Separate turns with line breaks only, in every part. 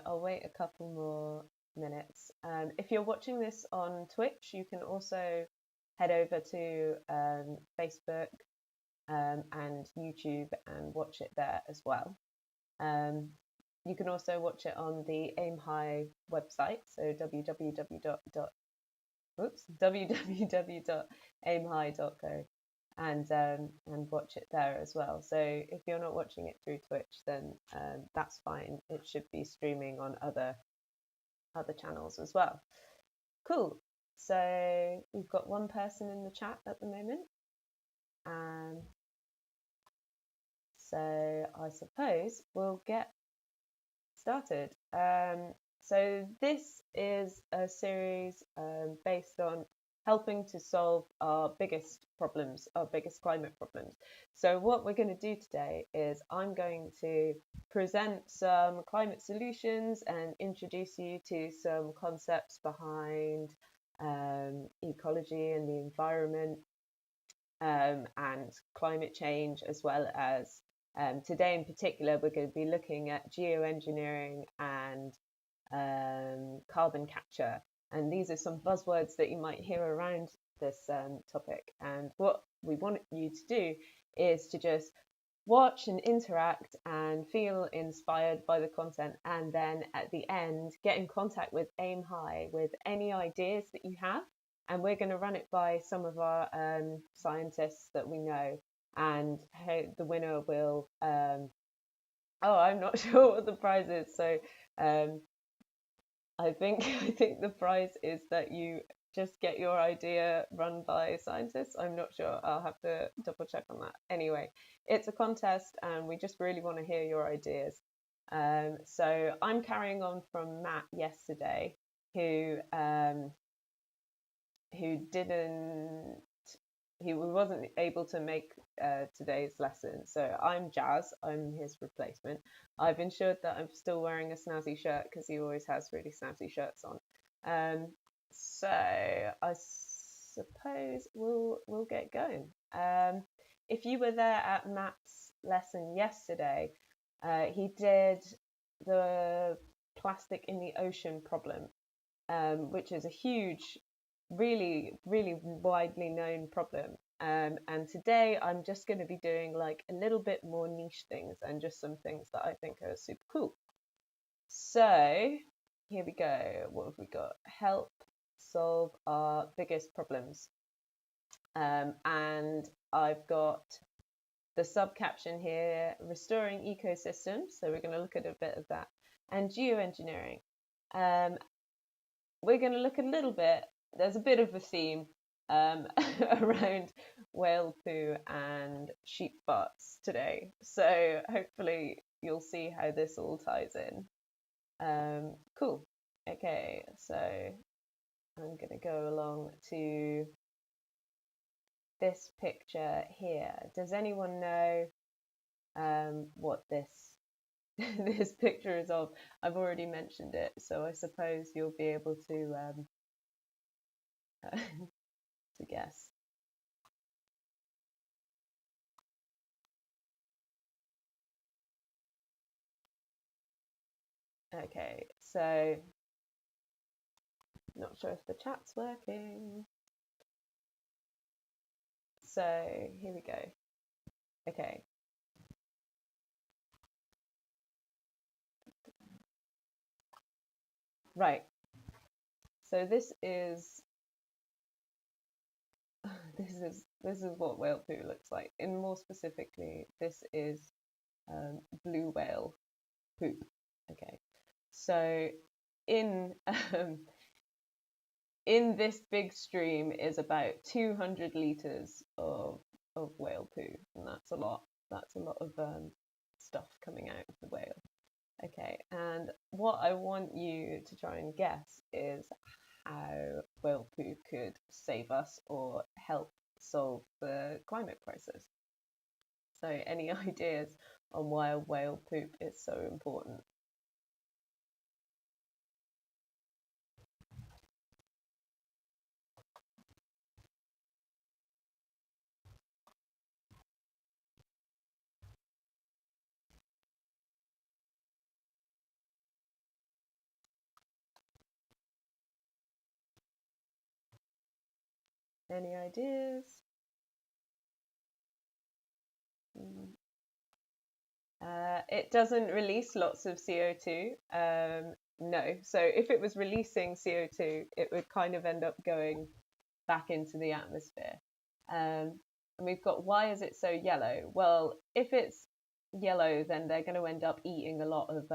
I'll wait a couple more minutes. If you're watching this on Twitch, you can also head over to Facebook and YouTube and watch it there as well. You can also watch it on the Aim High website, so www.aimhigh.co and watch it there as well. So if you're not watching it through Twitch, then that's fine. It should be streaming on other channels as well. Cool. So we've got one person in the chat at the moment. So I suppose we'll get started. So this is a series based on helping to solve our biggest problems, our biggest climate problems. So what we're going to do today is I'm going to present some climate solutions and introduce you to some concepts behind ecology and the environment and climate change, as well as today in particular, we're going to be looking at geoengineering and carbon capture. And these are some buzzwords that you might hear around this topic. And what we want you to do is to just watch and interact and feel inspired by the content. And then at the end, get in contact with Aim High with any ideas that you have. And we're going to run it by some of our scientists that we know. And the winner will, oh, I'm not sure what the prize is. So I think the prize is that you just get your idea run by scientists. I'm not sure. I'll have to double check on that. Anyway, it's a contest and we just really want to hear your ideas. So I'm carrying on from Matt yesterday, who wasn't able to make today's lesson. So I'm Jazz, I'm his replacement. I've ensured that I'm still wearing a snazzy shirt because he always has really snazzy shirts on. So I suppose we'll get going. If you were there at Matt's lesson yesterday, he did the plastic in the ocean problem, which is a huge, really widely known problem, and today I'm just going to be doing like a little bit more niche things and just some things that I think are super cool. So here we go. What have we got? Help solve our biggest problems, and I've got the sub caption here: restoring ecosystems. So we're going to look at a bit of that, and geoengineering. We're going to look a little bit, there's a bit of a theme around whale poo and sheep farts today. So hopefully you'll see how this all ties in. Cool. Okay, so I'm going to go along to this picture here. Does anyone know what this this picture is of? I've already mentioned it, so I suppose you'll be able to to guess. Okay, so not sure if the chat's working. So here we go. Okay. Right. So this is this is what whale poo looks like. And more specifically, this is blue whale poop. Okay. So in in this big stream is about 200 liters of whale poo, and that's a lot. That's a lot of stuff coming out of the whale. Okay, and what I want you to try and guess is how whale poo could save us or help solve the climate crisis. So any ideas on why whale poop is so important? Any ideas? It doesn't release lots of CO2. No. So if it was releasing CO2, it would kind of end up going back into the atmosphere. And we've got, why is it so yellow? Well, if it's yellow, then they're going to end up eating a lot of,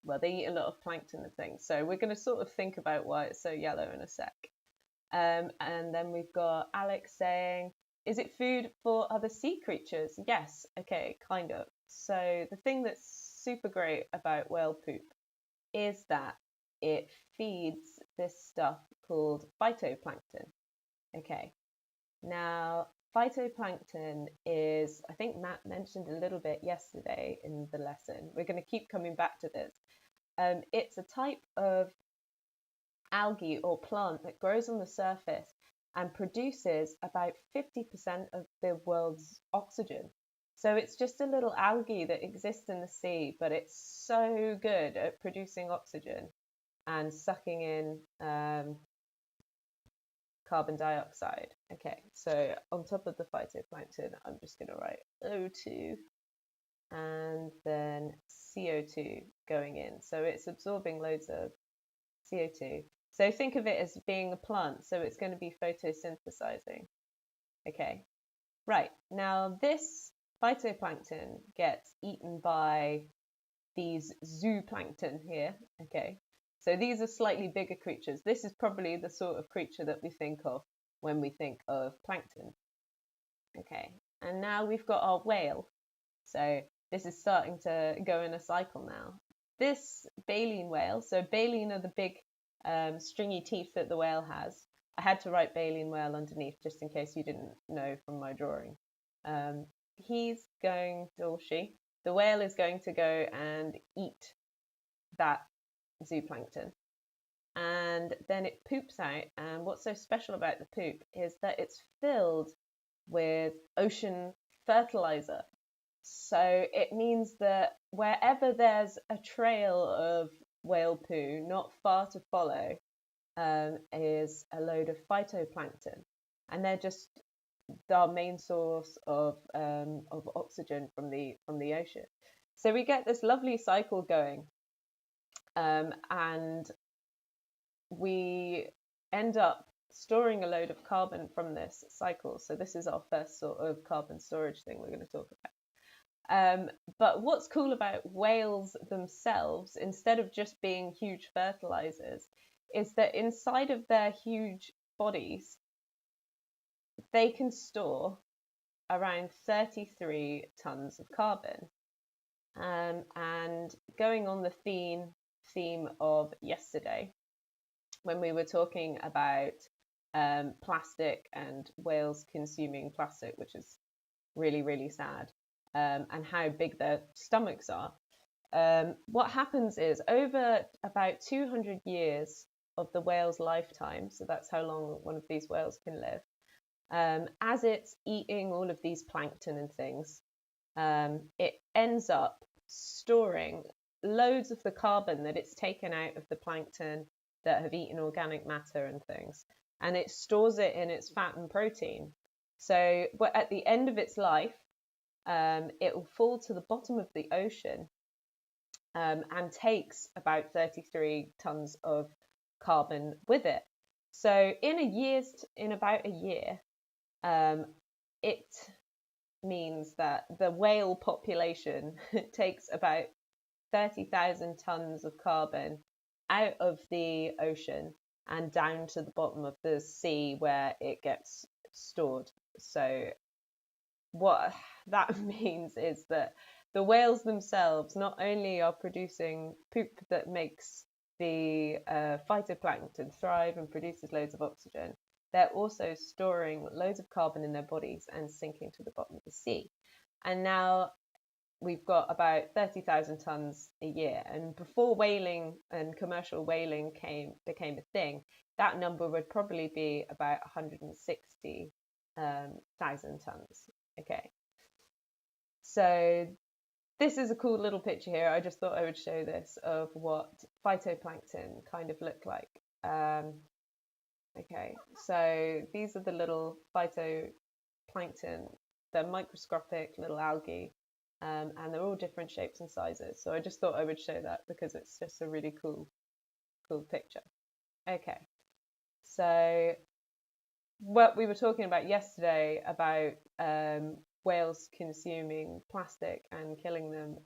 well, they eat a lot of plankton and things. So we're going to sort of think about why it's so yellow in a sec. And then we've got Alex saying, is it food for other sea creatures? Yes. Okay, kind of. So the thing that's super great about whale poop is that it feeds this stuff called phytoplankton. Okay. Now, phytoplankton is, I think Matt mentioned a little bit yesterday in the lesson. We're going to keep coming back to this. It's a type of algae or plant that grows on the surface and produces about 50% of the world's oxygen. So it's just a little algae that exists in the sea, but it's so good at producing oxygen and sucking in carbon dioxide. Okay, so on top of the phytoplankton, I'm just going to write O2 and then CO2 going in. So it's absorbing loads of CO2. So think of it as being a plant, so it's going to be photosynthesizing. Okay, right. Now this phytoplankton gets eaten by these zooplankton here. Okay, so these are slightly bigger creatures. This is probably the sort of creature that we think of when we think of plankton. Okay, and now we've got our whale. So this is starting to go in a cycle now. This baleen whale, so baleen are the big stringy teeth that the whale has. I had to write baleen whale underneath just in case you didn't know from my drawing. He's going to, or she, the whale is going to go and eat that zooplankton. And then it poops out. And what's so special about the poop is that it's filled with ocean fertilizer. So it means that wherever there's a trail of whale poo, not far to follow, is a load of phytoplankton. And they're just our main source of oxygen from the ocean. So we get this lovely cycle going, and we end up storing a load of carbon from this cycle. So this is our first sort of carbon storage thing we're going to talk about. But what's cool about whales themselves, instead of just being huge fertilizers, is that inside of their huge bodies, they can store around 33 tons of carbon. And going on the theme of yesterday, when we were talking about plastic and whales consuming plastic, which is really, really sad, and how big their stomachs are. What happens is, over about 200 years of the whale's lifetime, so that's how long one of these whales can live, as it's eating all of these plankton and things, it ends up storing loads of the carbon that it's taken out of the plankton that have eaten organic matter and things, and it stores it in its fat and protein. So at the end of its life, it will fall to the bottom of the ocean, and takes about 33 tons of carbon with it. So in about a year, it means that the whale population takes about 30,000 tons of carbon out of the ocean and down to the bottom of the sea where it gets stored. So what that means is that the whales themselves not only are producing poop that makes the phytoplankton thrive and produces loads of oxygen, they're also storing loads of carbon in their bodies and sinking to the bottom of the sea. And now we've got about 30,000 tons a year. And before whaling and commercial whaling became a thing, that number would probably be about 160,000 tons. Okay. So this is a cool little picture here. I just thought I would show this of what phytoplankton kind of look like. Okay, so these are the little phytoplankton. They're microscopic little algae, and they're all different shapes and sizes. So I just thought I would show that because it's just a really cool picture. Okay, so what we were talking about yesterday about whales consuming plastic and killing them,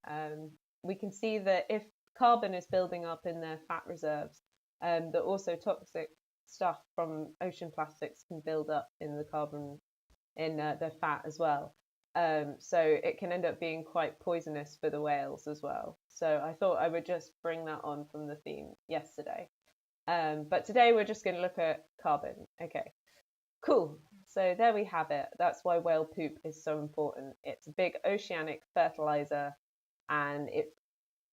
we can see that if carbon is building up in their fat reserves, that also toxic stuff from ocean plastics can build up in the carbon in their fat as well. So it can end up being quite poisonous for the whales as well. So I thought I would just bring that on from the theme yesterday. But today we're just going to look at carbon. Okay, cool. So there we have it. That's why whale poop is so important. It's a big oceanic fertilizer, and it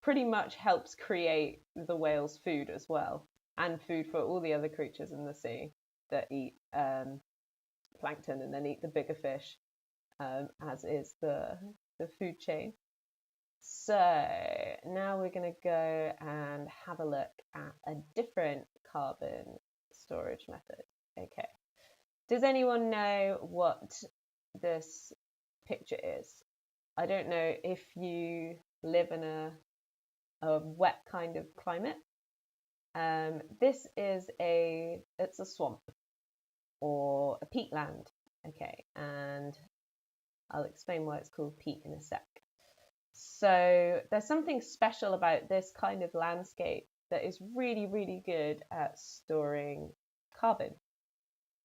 pretty much helps create the whale's food as well, and food for all the other creatures in the sea that eat plankton and then eat the bigger fish, as is the food chain. So now we're going to go and have a look at a different carbon storage method. Okay. Does anyone know what this picture is? I don't know if you live in a wet kind of climate. This is it's a swamp or a peatland. Okay, and I'll explain why it's called peat in a sec. So there's something special about this kind of landscape that is really, really good at storing carbon.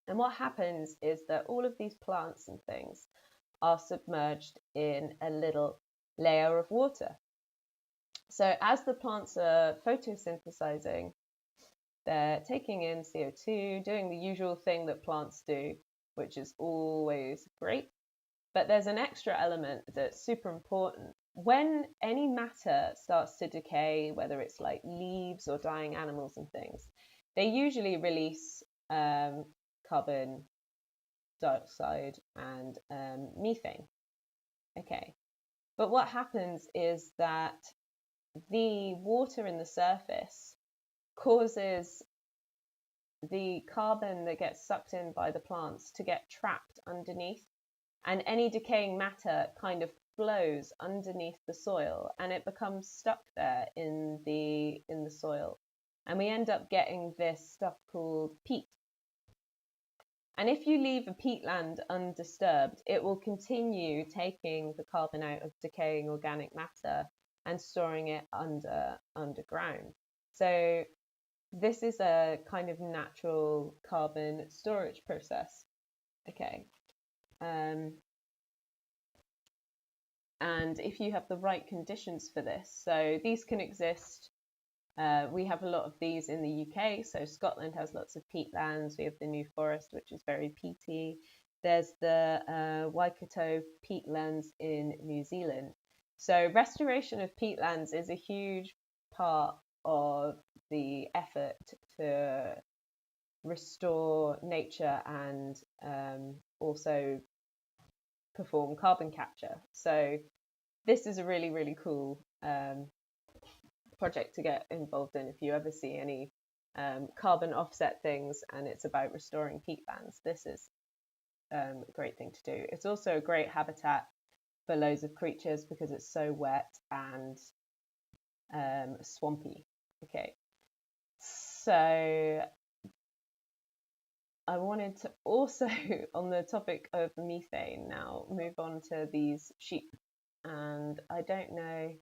And what happens is that all of these plants and things are submerged in a little layer of water. So as the plants are photosynthesizing, they're taking in CO2, doing the usual thing that plants do, which is always great. But there's an extra element that's super important. When any matter starts to decay, whether it's like leaves or dying animals and things, they usually release carbon dioxide and methane. Okay, but what happens is that the water in the surface causes the carbon that gets sucked in by the plants to get trapped underneath, and any decaying matter kind of flows underneath the soil and it becomes stuck there in the soil, and we end up getting this stuff called peat. And if you leave a peatland undisturbed, it will continue taking the carbon out of decaying organic matter and storing it underground. So this is a kind of natural carbon storage process. Okay. And if you have the right conditions for this, so these can exist. We have a lot of these in the UK. So Scotland has lots of peatlands. We have the New Forest, which is very peaty. There's the Waikato peatlands in New Zealand. So restoration of peatlands is a huge part of the effort to restore nature and also perform carbon capture. So this is a really, really cool project to get involved in if you ever see any carbon offset things and it's about restoring peatlands. This is a great thing to do. It's also a great habitat for loads of creatures because it's so wet and swampy. Okay, so I wanted to also, on the topic of methane now, move on to these sheep. And I don't know.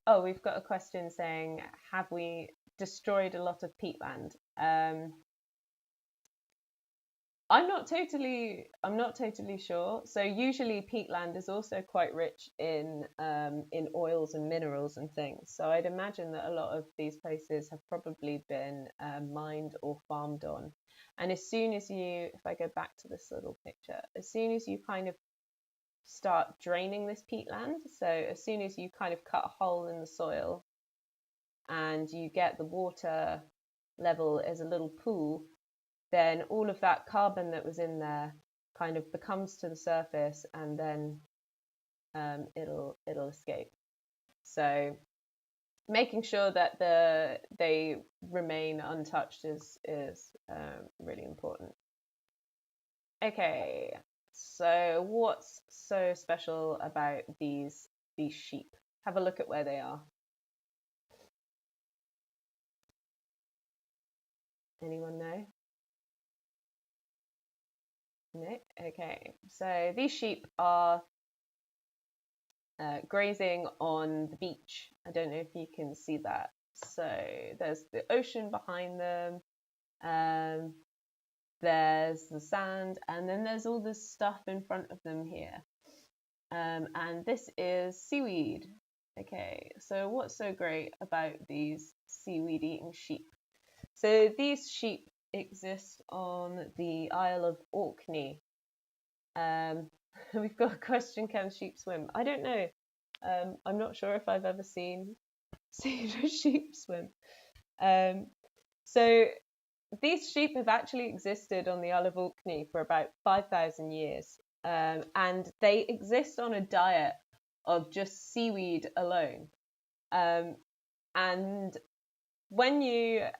Oh, we've got a question saying, have we destroyed a lot of peatland? I'm not totally sure. So usually peatland is also quite rich in oils and minerals and things. So I'd imagine that a lot of these places have probably been mined or farmed on. And as soon as you, if I go back to this little picture, as soon as you kind of start draining this peatland, so as soon as you kind of cut a hole in the soil and you get the water level as a little pool, then all of that carbon that was in there kind of becomes to the surface, and then it'll escape. So making sure that they remain untouched is really important. Okay, so what's so special about these sheep? Have a look at where they are. Anyone know? No? Okay, so these sheep are grazing on the beach. I don't know if you can see that. So there's the ocean behind them, there's the sand, and then there's all this stuff in front of them here. And this is seaweed. Okay, so what's so great about these seaweed eating sheep? So these sheep exist on the Isle of Orkney. We've got a question: can sheep swim? I don't know. I'm not sure if I've ever seen a sheep swim. So these sheep have actually existed on the Isle of Orkney for about 5,000 years, and they exist on a diet of just seaweed alone. And when they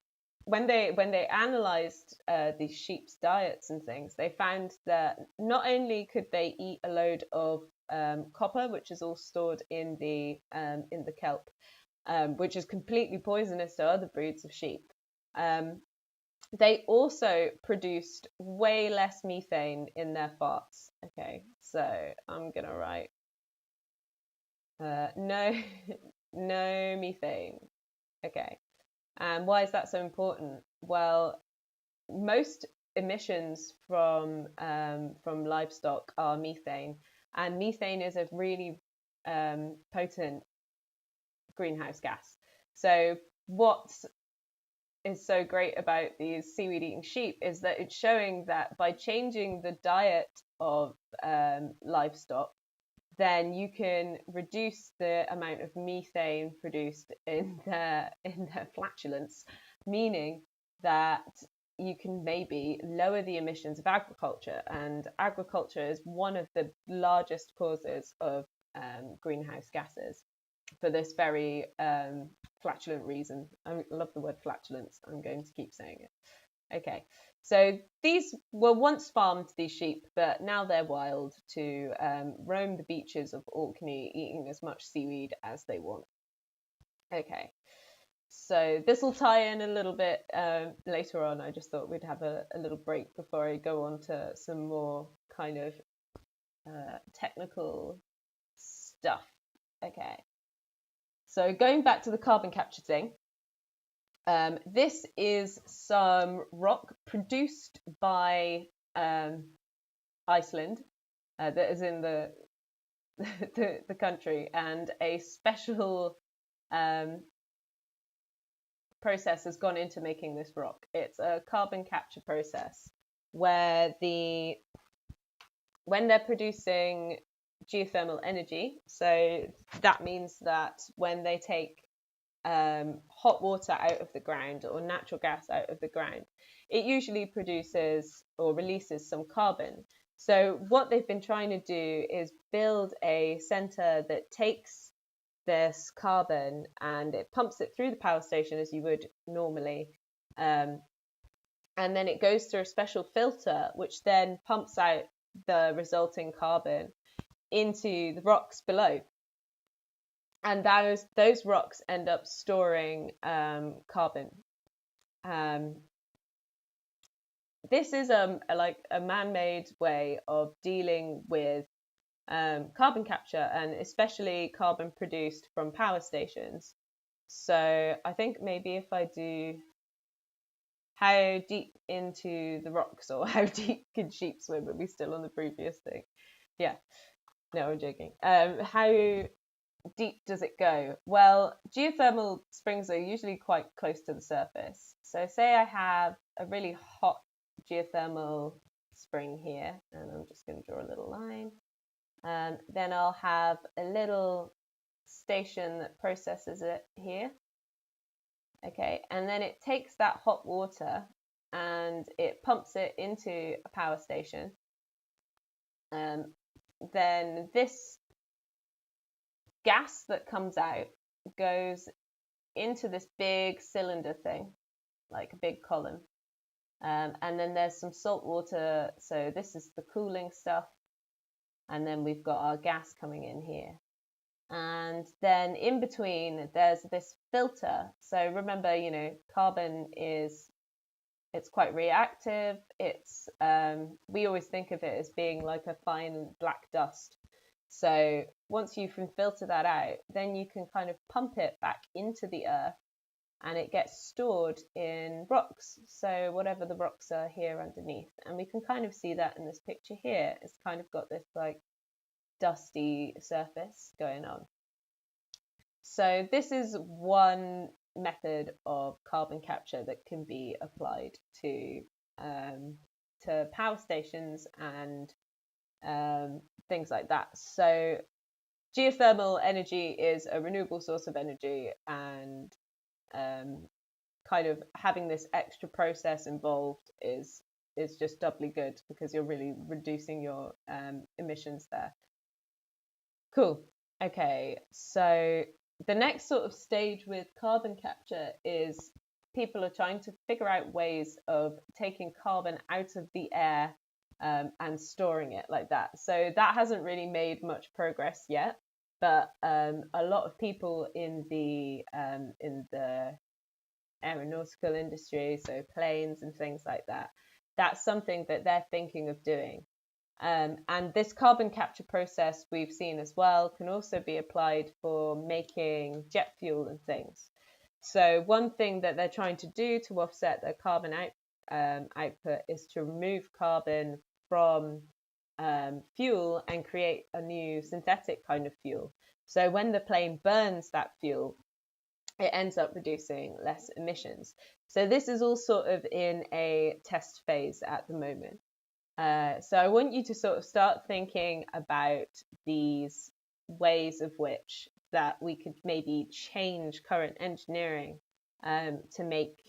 analysed these sheep's diets and things, they found that not only could they eat a load of copper, which is all stored in the kelp, which is completely poisonous to other breeds of sheep. They also produced way less methane in their farts. Okay, so I'm gonna write no no methane. Okay, and why is that so important? Well, most emissions from livestock are methane, and methane is a really potent greenhouse gas. So what is so great about these seaweed eating sheep is that it's showing that by changing the diet of livestock, then you can reduce the amount of methane produced in their flatulence, meaning that you can maybe lower the emissions of agriculture, and agriculture is one of the largest causes of greenhouse gases for this very flatulent reason. I love the word flatulence. I'm going to keep saying it. Okay, so these were once farmed, these sheep, but now they're wild to roam the beaches of Orkney, eating as much seaweed as they want. Okay, so this will tie in a little bit later on. I just thought we'd have a little break before I go on to some more kind of technical stuff. Okay, so going back to the carbon capture thing, this is some rock produced by Iceland, that is in the the country, and a special process has gone into making this rock. It's a carbon capture process where when they're producing geothermal energy, so that means that when they take hot water out of the ground or natural gas out of the ground, it usually produces or releases some carbon. So what they've been trying to do is build a center that takes this carbon and it pumps it through the power station as you would normally, and then it goes through a special filter which then pumps out the resulting carbon into the rocks below, and those rocks end up storing carbon. This is like a man-made way of dealing with carbon capture, and especially carbon produced from power stations. So I think maybe if I do how deep into the rocks or how deep can sheep swim, are we still on the previous thing? Yeah, no, I'm joking. How deep does it go? Well, geothermal springs are usually quite close to the surface. So say I have a really hot geothermal spring here, and I'm just going to draw a little line. Then I'll have a little station that processes it here. Okay, and then it takes that hot water and it pumps it into a power station. Then this gas that comes out goes into this big cylinder thing, like a big column. And then there's some salt water. So this is the cooling stuff. And then we've got our gas coming in here. And then in between, there's this filter. So remember, carbon it's quite reactive. It's we always think of it as being like a fine black dust. So once you can filter that out, then you can kind of pump it back into the earth, and it gets stored in rocks. So whatever the rocks are here underneath, and we can kind of see that in this picture here. It's kind of got this like dusty surface going on. So this is one method of carbon capture that can be applied to power stations and things like that. So geothermal energy is a renewable source of energy, and kind of having this extra process involved is just doubly good because you're really reducing your emissions there. Cool. Okay, so the next sort of stage with carbon capture is people are trying to figure out ways of taking carbon out of the air and storing it like that. So that hasn't really made much progress yet, but a lot of people in the aeronautical industry, so planes and things like that, that's something that they're thinking of doing. And this carbon capture process we've seen as well can also be applied for making jet fuel and things. So one thing that they're trying to do to offset their carbon output is to remove carbon from fuel and create a new synthetic kind of fuel. So when the plane burns that fuel, it ends up reducing less emissions. So this is all sort of in a test phase at the moment. So I want you to sort of start thinking about these ways of which that we could maybe change current engineering to make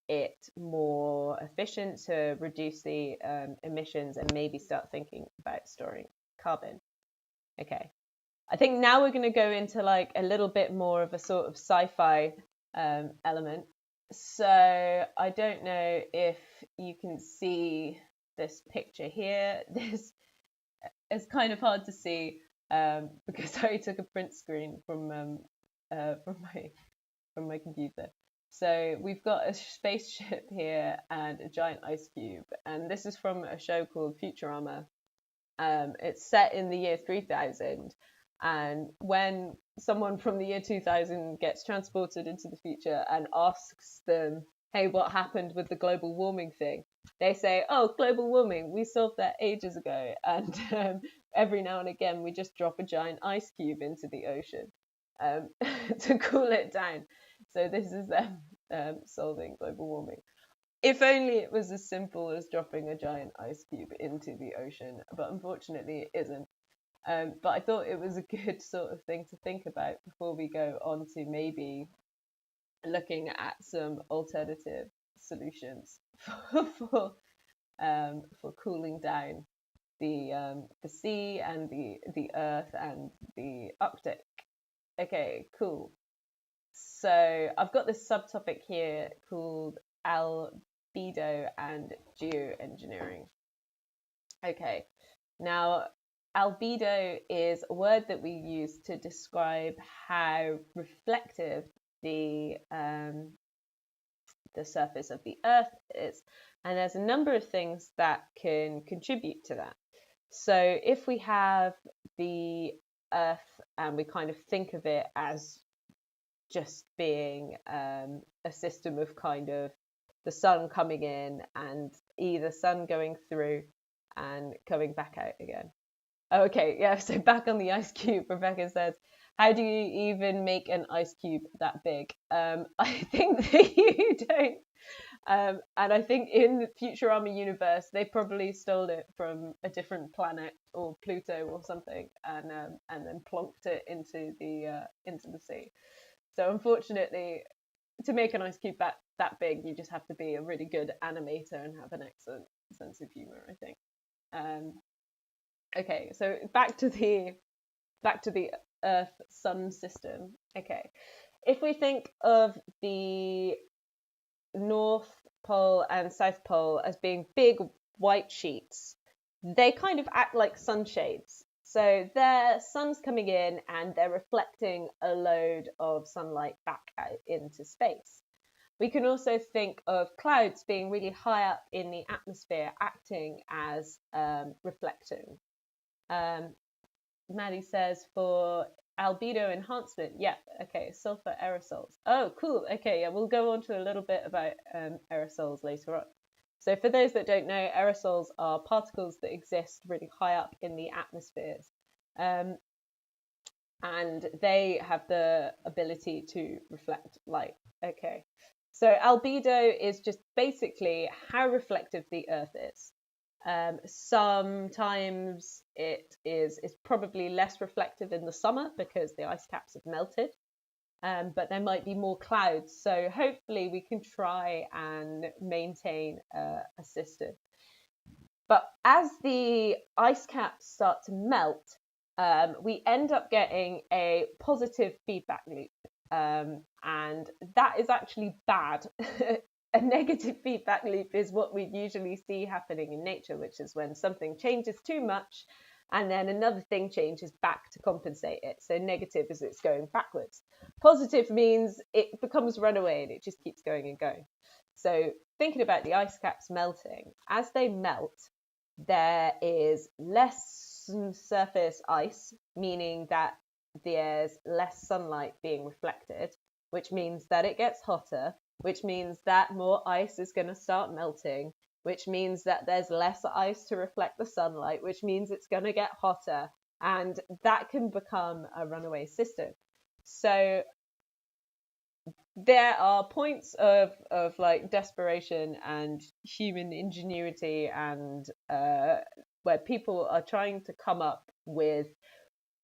it more efficient, to reduce the emissions, and maybe start thinking about storing carbon. Okay, I think now we're going to go into like a little bit more of a sort of sci-fi element. So I don't know if you can see this picture here. This is kind of hard to see because I took a print screen from my computer. So we've got a spaceship here and a giant ice cube, and this is from a show called Futurama. It's set in the year 3000, and when someone from the year 2000 gets transported into the future and asks them, hey, what happened with the global warming thing? They say, oh, global warming, we solved that ages ago. And every now and again, we just drop a giant ice cube into the ocean to cool it down. So this is them solving global warming. If only it was as simple as dropping a giant ice cube into the ocean, but unfortunately it isn't. But I thought it was a good sort of thing to think about before we go on to maybe looking at some alternative solutions for cooling down the sea and the earth and the Arctic. Okay, cool. So I've got this subtopic here called albedo and geoengineering. Okay, now albedo is a word that we use to describe how reflective the surface of the earth is, and there's a number of things that can contribute to that. So if we have the earth and we kind of think of it as just being a system of kind of the sun coming in and either sun going through and coming back out again. Okay, yeah, so back on the ice cube, Rebecca says, how do you even make an ice cube that big? I think that you don't. And I think in the Futurama universe, they probably stole it from a different planet or Pluto or something, and then plonked it into the sea. So unfortunately, to make an ice cube that big, you just have to be a really good animator and have an excellent sense of humor, I think. Okay, so back to the Earth-Sun system. Okay, if we think of the North Pole and South Pole as being big white sheets, they kind of act like sunshades. So their sun's coming in and they're reflecting a load of sunlight back out into space. We can also think of clouds being really high up in the atmosphere, acting as reflecting. Maddie says for albedo enhancement, yeah, okay, sulfur aerosols. Oh, cool. Okay, yeah, we'll go on to a little bit about aerosols later on. So for those that don't know, aerosols are particles that exist really high up in the atmospheres. And they have the ability to reflect light. Okay, so albedo is just basically how reflective the Earth is. Sometimes it's probably less reflective in the summer because the ice caps have melted, but there might be more clouds. So hopefully we can try and maintain a system. But as the ice caps start to melt, we end up getting a positive feedback loop. And that is actually bad. A negative feedback loop is what we usually see happening in nature, which is when something changes too much and then another thing changes back to compensate it. So negative is it's going backwards. Positive means it becomes runaway and it just keeps going and going. So thinking about the ice caps melting, as they melt, there is less surface ice, meaning that there's less sunlight being reflected, which means that it gets hotter, which means that more ice is going to start melting, which means that there's less ice to reflect the sunlight, which means it's going to get hotter, and that can become a runaway system. So there are points of like desperation and human ingenuity and where people are trying to come up with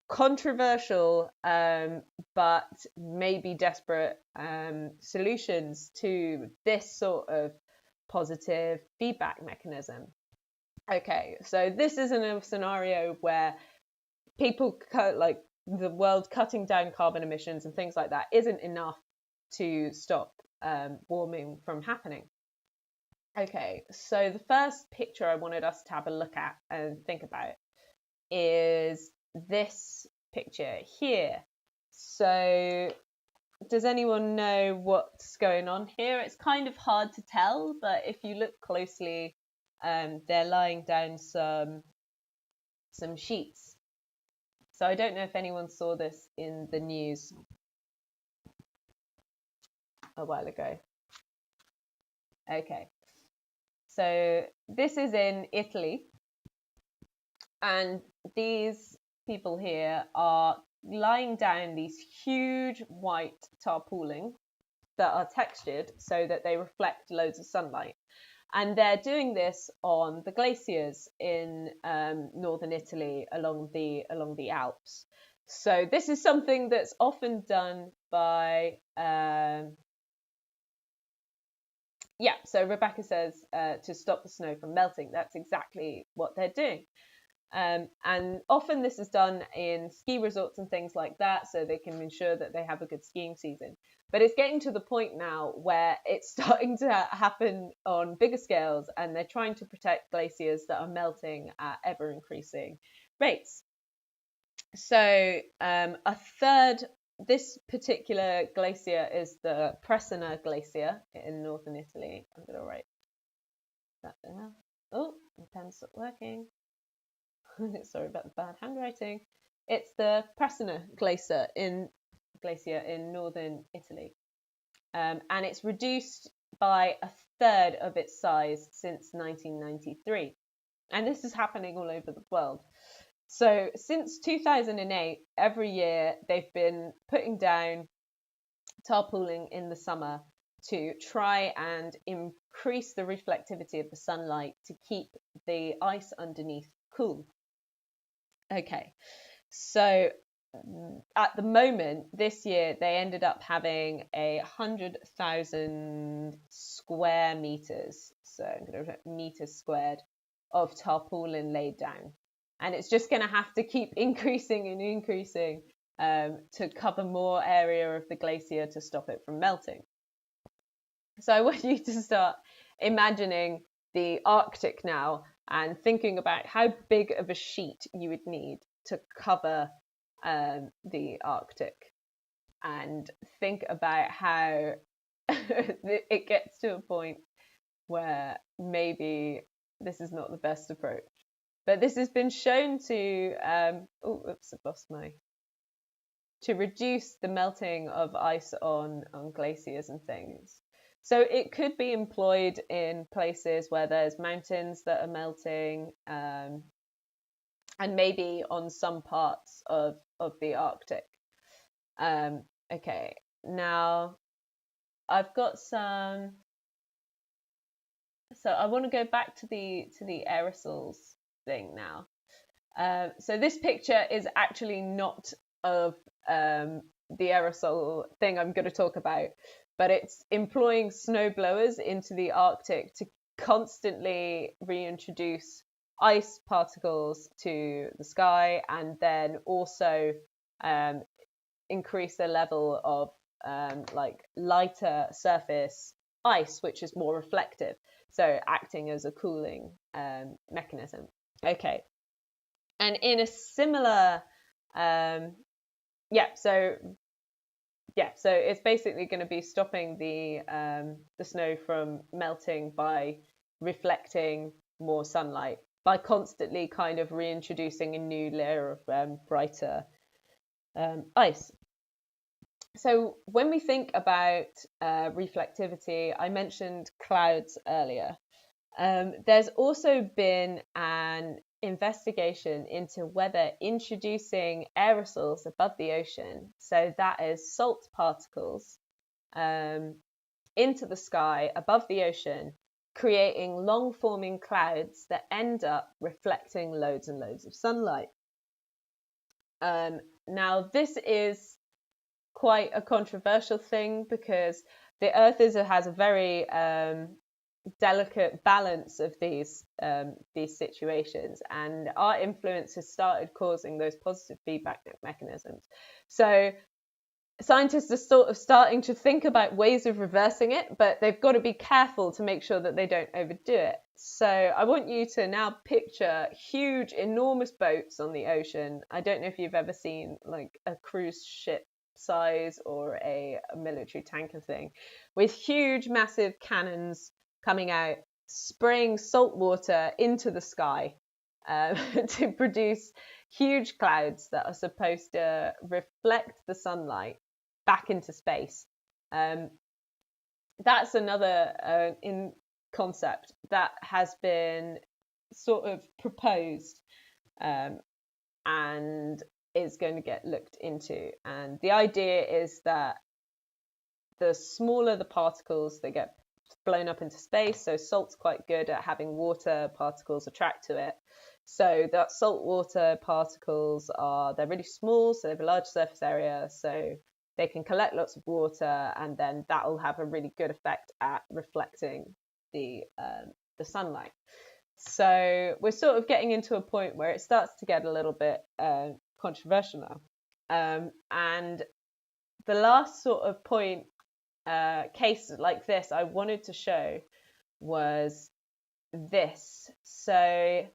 controversial but maybe desperate solutions to this sort of positive feedback mechanism. Okay, so this isn't a scenario where people like the world cutting down carbon emissions and things like that isn't enough to stop warming from happening. Okay, so the first picture I wanted us to have a look at and think about is this picture here. So does anyone know what's going on here? It's kind of hard to tell, but if you look closely, they're lying down some sheets. So I don't know if anyone saw this in the news a while ago. Okay, so this is in Italy, and these people here are lying down these huge white tarpooling that are textured so that they reflect loads of sunlight. And they're doing this on the glaciers in northern Italy along the Alps. So this is something that's often done by so Rebecca says to stop the snow from melting. That's exactly what they're doing. And often this is done in ski resorts and things like that, so they can ensure that they have a good skiing season. But it's getting to the point now where it's starting to happen on bigger scales, and they're trying to protect glaciers that are melting at ever increasing rates. So this particular glacier is the Presina Glacier in northern Italy. I'm going to write that there. Oh, my pen's not working. Sorry about the bad handwriting. It's the Presina Glacier in northern Italy. And it's reduced by a third of its size since 1993. And this is happening all over the world. So since 2008, every year they've been putting down tarpooling in the summer to try and increase the reflectivity of the sunlight to keep the ice underneath cool. Okay, so at the moment, this year, they ended up having 100,000 square meters, so I'm going to put meters squared, of tarpaulin laid down. And it's just going to have to keep increasing and increasing to cover more area of the glacier to stop it from melting. So I want you to start imagining the Arctic now and thinking about how big of a sheet you would need to cover the Arctic, and think about how it gets to a point where maybe this is not the best approach. But this has been shown to, to reduce the melting of ice on glaciers and things. So it could be employed in places where there's mountains that are melting, and maybe on some parts of the Arctic. Okay, now I've got some. So I want to go back to the aerosols thing now. So this picture is actually not of the aerosol thing I'm going to talk about, but it's employing snow blowers into the Arctic to constantly reintroduce ice particles to the sky, and then also increase the level of like lighter surface ice, which is more reflective, so acting as a cooling mechanism. Okay, and in a similar so it's basically going to be stopping the snow from melting by reflecting more sunlight, by constantly kind of reintroducing a new layer of brighter ice. So when we think about reflectivity, I mentioned clouds earlier. There's also been an investigation into whether introducing aerosols above the ocean, so that is salt particles, into the sky above the ocean, creating long forming clouds that end up reflecting loads and loads of sunlight. Now this is quite a controversial thing, because the Earth has a very delicate balance of these situations, and our influence has started causing those positive feedback mechanisms. So scientists are sort of starting to think about ways of reversing it, but they've got to be careful to make sure that they don't overdo it. So I want you to now picture huge, enormous boats on the ocean. I don't know if you've ever seen like a cruise ship size or a military tanker thing, with huge, massive cannons coming out, spraying salt water into the sky to produce huge clouds that are supposed to reflect the sunlight back into space. That's another in concept that has been sort of proposed and is going to get looked into. And the idea is that the smaller the particles that get blown up into space, so salt's quite good at having water particles attract to it. So that salt water particles they're really small, so they have a large surface area, so they can collect lots of water, and then that will have a really good effect at reflecting the sunlight. So we're sort of getting into a point where it starts to get a little bit controversial now. And the last sort of point case like this I wanted to show was this. So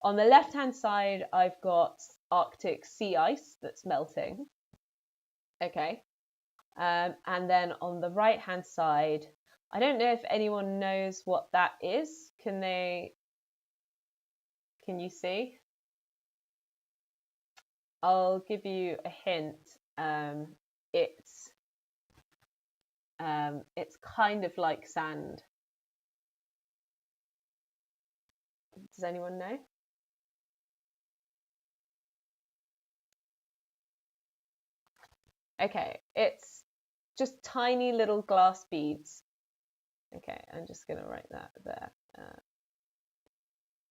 on the left hand side, I've got Arctic sea ice that's melting. Okay. And then on the right hand side, I don't know if anyone knows what that is. Can you see? I'll give you a hint. It's kind of like sand. Does anyone know? Okay, it's just tiny little glass beads. Okay, I'm just going to write that there.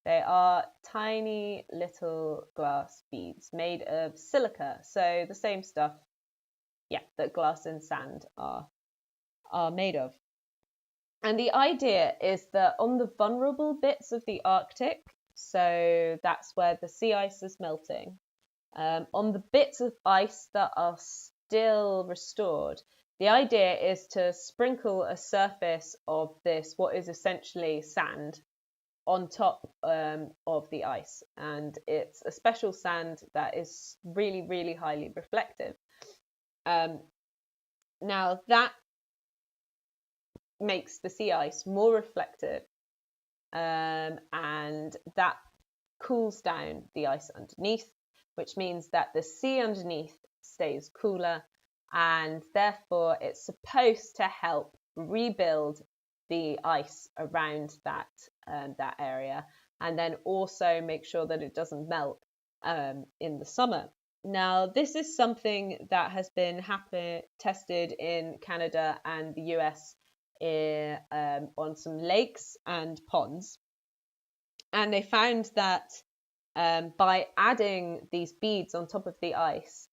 They are tiny little glass beads made of silica, so the same stuff, that glass and sand are made of. And the idea is that on the vulnerable bits of the Arctic, so that's where the sea ice is melting, On the bits of ice that are still restored, the idea is to sprinkle a surface of this, what is essentially sand, on top of the ice. And it's a special sand that is really, really highly reflective. Now, that makes the sea ice more reflective, and that cools down the ice underneath, which means that the sea underneath stays cooler, and therefore it's supposed to help rebuild the ice around that area, and then also make sure that it doesn't melt in the summer. Now, this is something that has been tested in Canada and the US on some lakes and ponds. And they found that by adding these beads on top of the ice,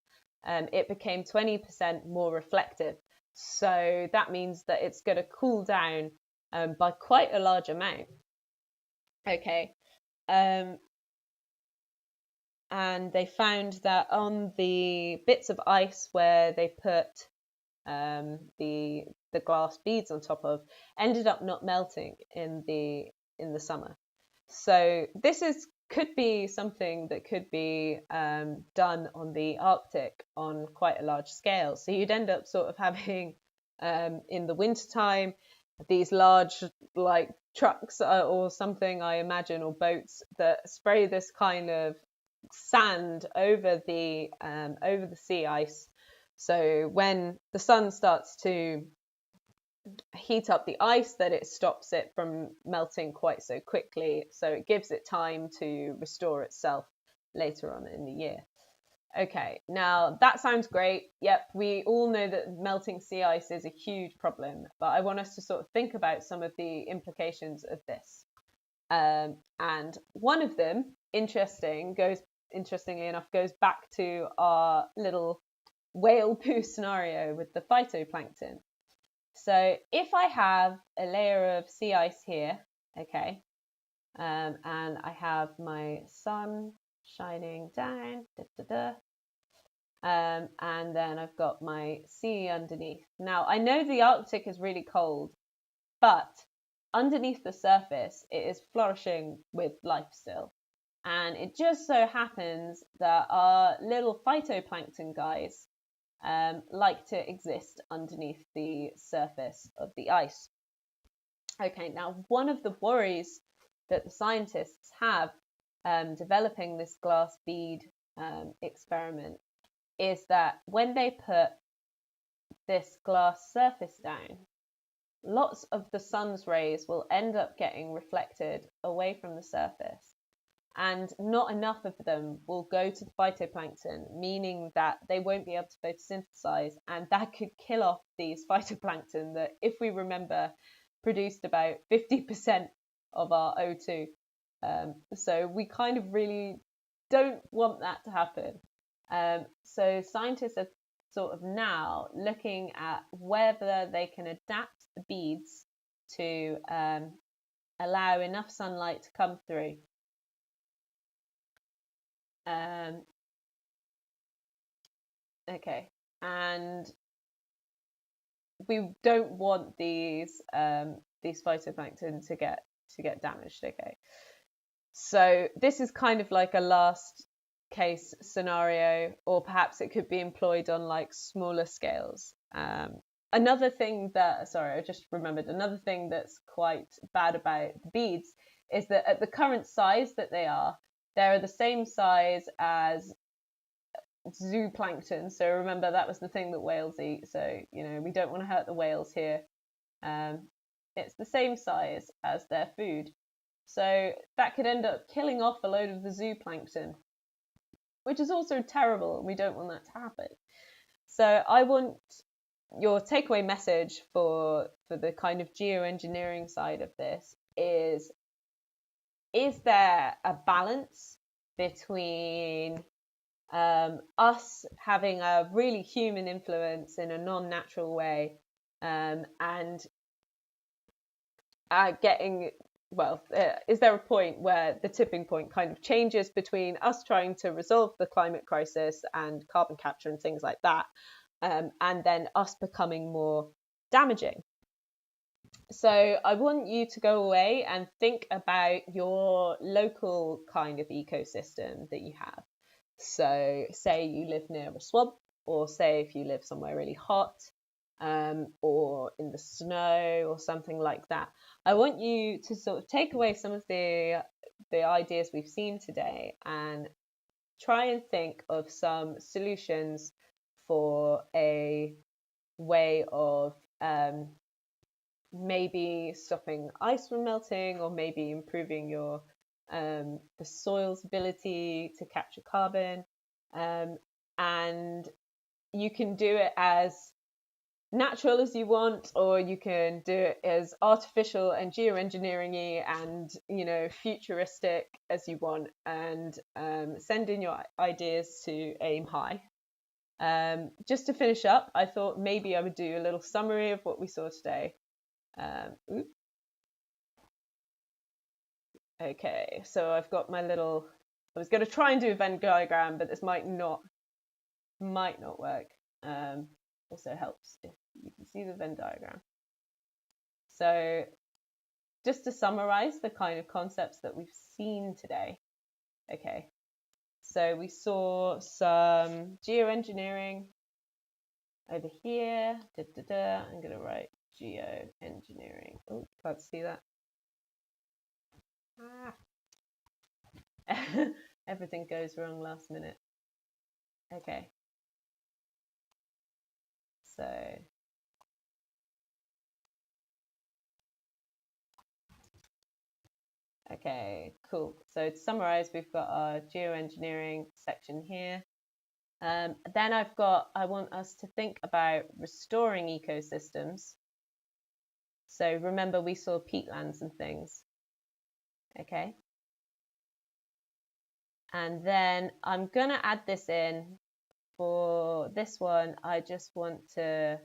it became 20% more reflective. So that means that it's going to cool down by quite a large amount. Okay. And they found that on the bits of ice where they put the glass beads on top of, ended up not melting in the summer. So this could be something that could be done on the Arctic on quite a large scale. So you'd end up sort of having in the wintertime these large like trucks or something, I imagine, or boats that spray this kind of sand over the sea ice. So when the sun starts to heat up the ice, that it stops it from melting quite so quickly. So it gives it time to restore itself later on in the year. Okay, now that sounds great. Yep, we all know that melting sea ice is a huge problem, but I want us to sort of think about some of the implications of this. And one of them, interestingly enough, goes back to our little whale poo scenario with the phytoplankton. So if I have a layer of sea ice here, okay, and I have my sun shining down, and then I've got my sea underneath. Now, I know the Arctic is really cold, but underneath the surface, it is flourishing with life still. And it just so happens that our little phytoplankton guys like to exist underneath the surface of the ice. Okay, now one of the worries that the scientists have developing this glass bead experiment is that when they put this glass surface down, lots of the sun's rays will end up getting reflected away from the surface, and not enough of them will go to the phytoplankton, meaning that they won't be able to photosynthesize, and that could kill off these phytoplankton that, if we remember, produced about 50% of our O2. So we kind of really don't want that to happen. So scientists are sort of now looking at whether they can adapt the beads to allow enough sunlight to come through. Okay, and we don't want these phytoplankton to get damaged. Okay, so this is kind of like a last case scenario, or perhaps it could be employed on like smaller scales. Another thing I just remembered, another thing that's quite bad about the beads is that at the current size that they're the same size as zooplankton. So remember, that was the thing that whales eat. So, we don't want to hurt the whales here. It's the same size as their food. So that could end up killing off a load of the zooplankton, which is also terrible, and we don't want that to happen. So I want your takeaway message for the kind of geoengineering side of this is there a balance between us having a really human influence in a non-natural way and getting is there a point where the tipping point kind of changes between us trying to resolve the climate crisis and carbon capture and things like that, and then us becoming more damaging? So I want you to go away and think about your local kind of ecosystem that you have. So say you live near a swamp, or say if you live somewhere really hot, or in the snow or something like that. I want you to sort of take away some of the ideas we've seen today and try and think of some solutions for a way of maybe stopping ice from melting, or maybe improving your the soil's ability to capture carbon, and you can do it as natural as you want, or you can do it as artificial and geoengineering-y and, you know, futuristic as you want, and send in your ideas to Aim High. Just to finish up, I thought maybe I would do a little summary of what we saw today. Okay, so I've got my little, I was going to try and do a Venn diagram, but this might not work. Also helps if you can see the Venn diagram. So just to summarize the kind of concepts that we've seen today. Okay, so we saw some geoengineering over here. I'm going to write geoengineering. Oh, can't see that. Everything goes wrong last minute. Okay. So okay, cool. So to summarize, we've got our geoengineering section here. Then I want us to think about restoring ecosystems. So remember, we saw peatlands and things. Okay. And then I'm going to add this in. For this one, I just want to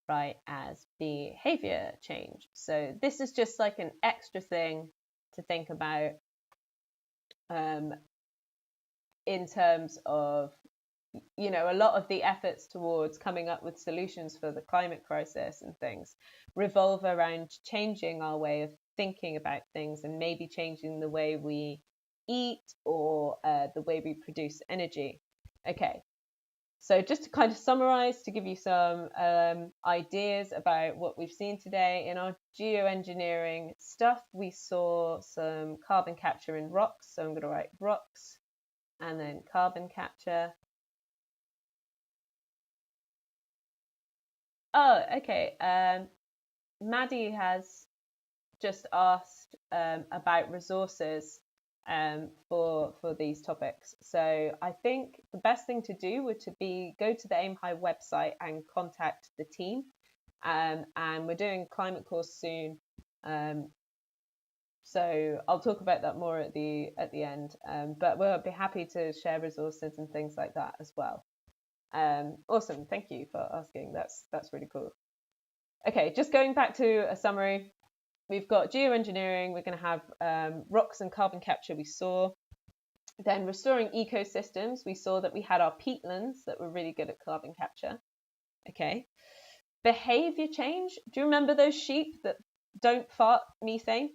write as behavior change. So this is just like an extra thing to think about in terms of, you know, a lot of the efforts towards coming up with solutions for the climate crisis and things revolve around changing our way of thinking about things, and maybe changing the way we eat, or the way we produce energy. Okay, so just to kind of summarize, to give you some ideas about what we've seen today in our geoengineering stuff, we saw some carbon capture in rocks. So I'm going to write rocks and then carbon capture. Oh, okay. Maddie has just asked about resources for these topics. So I think the best thing to do would to be go to the Aim High website and contact the team. And we're doing a climate course soon. So I'll talk about that more at the end. But we'll be happy to share resources and things like that as well. Awesome, thank you for asking. That's really cool. Okay, just going back to a summary. We've got geoengineering, we're going to have rocks and carbon capture we saw. Then restoring ecosystems, we saw that we had our peatlands that were really good at carbon capture. Okay. Behavior change, do you remember those sheep that don't fart methane?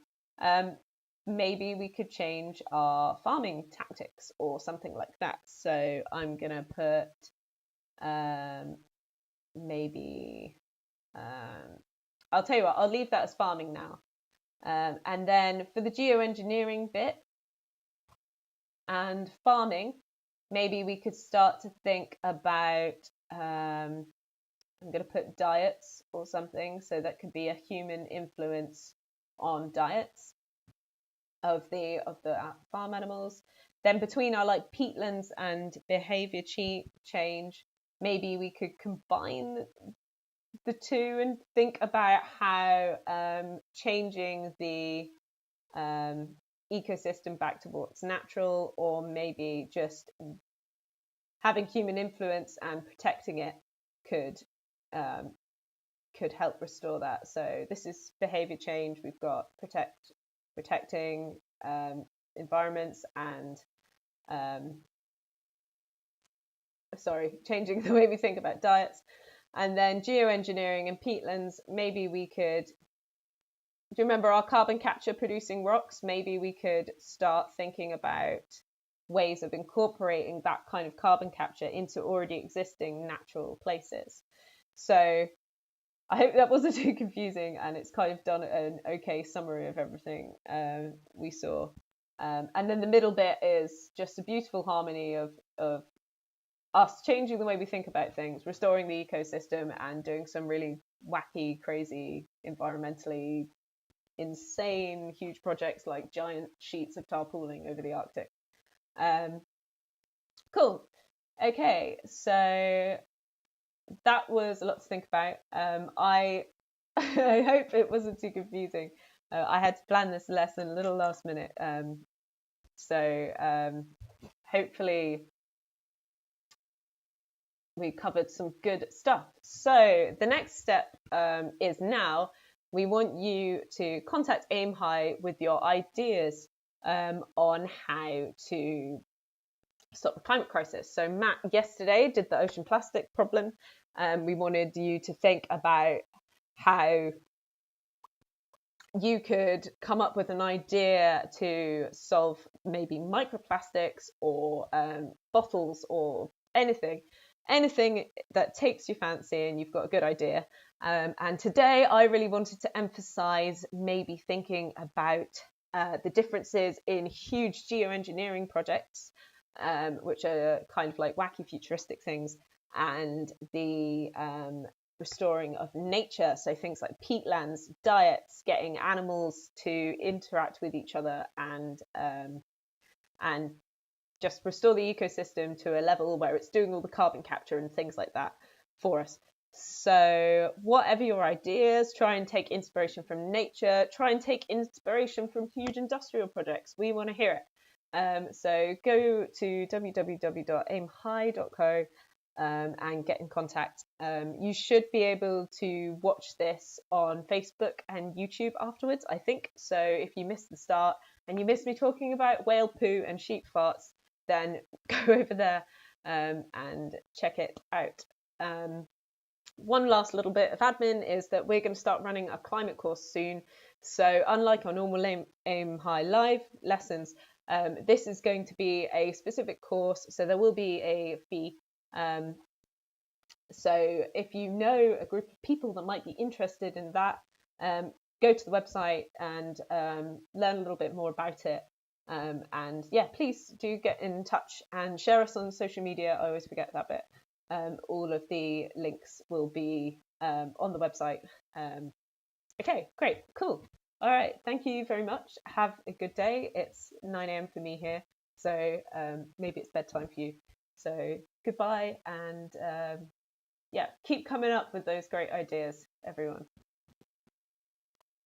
Maybe we could change our farming tactics or something like that. So I'm going to put maybe, I'll tell you what, I'll leave that as farming now. And then for the geoengineering bit and farming, maybe we could start to think about, I'm going to put diets or something. So that could be a human influence on diets of the farm animals. Then between our like peatlands and behavior change, maybe we could combine the two and think about how changing the ecosystem back to what's natural, or maybe just having human influence and protecting it could help restore that. So this is behavior change. We've got protect protecting environments and changing the way we think about diets. And then geoengineering and peatlands, maybe we could, do you remember our carbon capture producing rocks? Maybe we could start thinking about ways of incorporating that kind of carbon capture into already existing natural places. So I hope that wasn't too confusing, and it's kind of done an okay summary of everything we saw. And then the middle bit is just a beautiful harmony of us changing the way we think about things, restoring the ecosystem, and doing some really wacky, crazy, environmentally insane, huge projects like giant sheets of tarpooling over the Arctic. Cool. Okay, so that was a lot to think about. I I hope it wasn't too confusing. I had to plan this lesson a little last minute, so hopefully we covered some good stuff. So the next step is now we want you to contact Aim High with your ideas on how to stop the climate crisis. So Matt yesterday did the ocean plastic problem. We wanted you to think about how you could come up with an idea to solve maybe microplastics or bottles or anything that takes your fancy and you've got a good idea. And today I really wanted to emphasize maybe thinking about the differences in huge geoengineering projects, which are kind of like wacky futuristic things, and the restoring of nature, so things like peatlands, diets, getting animals to interact with each other, and just restore the ecosystem to a level where it's doing all the carbon capture and things like that for us. So whatever your ideas, try and take inspiration from nature, try and take inspiration from huge industrial projects. We want to hear it. So go to www.aimhigh.co and get in contact. You should be able to watch this on Facebook and YouTube afterwards, I think. So if you missed the start and you missed me talking about whale poo and sheep farts, then go over there and check it out. One last little bit of admin is that we're going to start running a climate course soon. So unlike our normal Aim High live lessons, this is going to be a specific course, so there will be a fee. So if you know a group of people that might be interested in that, go to the website and learn a little bit more about it. And yeah, please do get in touch and share us on social media. I always forget that bit. All of the links will be on the website. Okay, great, cool. All right, thank you very much. Have a good day. It's 9 a.m. for me here, so maybe it's bedtime for you. So goodbye, and yeah, keep coming up with those great ideas, everyone.